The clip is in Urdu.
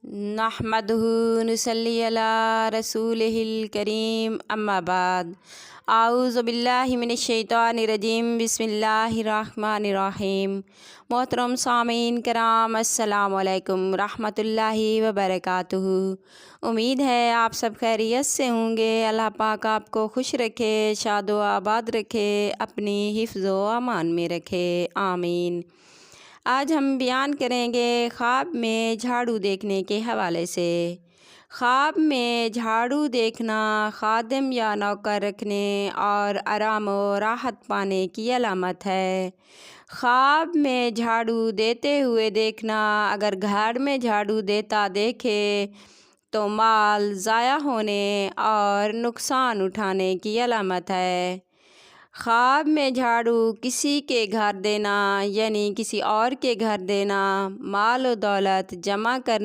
نحمدہ نصلی علی رسولہ الکریم اما بعد اعوذ باللہ من الشیطان الرجیم بسم اللہ الرحمن الرحیم۔ محترم سامعین کرام السلام علیکم رحمۃ اللہ وبرکاتہ۔ امید ہے آپ سب خیریت سے ہوں گے۔ اللہ پاک آپ کو خوش رکھے، شاد و آباد رکھے، اپنی حفظ و امان میں رکھے، آمین۔ آج ہم بیان کریں گے خواب میں جھاڑو دیکھنے کے حوالے سے۔ خواب میں جھاڑو دیکھنا خادم یا نوکر رکھنے اور آرام و راحت پانے کی علامت ہے۔ خواب میں جھاڑو دیتے ہوئے دیکھنا، اگر گھر میں جھاڑو دیتا دیکھے تو مال ضائع ہونے اور نقصان اٹھانے کی علامت ہے۔ خواب میں جھاڑو کسی کے گھر دینا یعنی کسی اور کے گھر دینا، مال و دولت جمع کرنے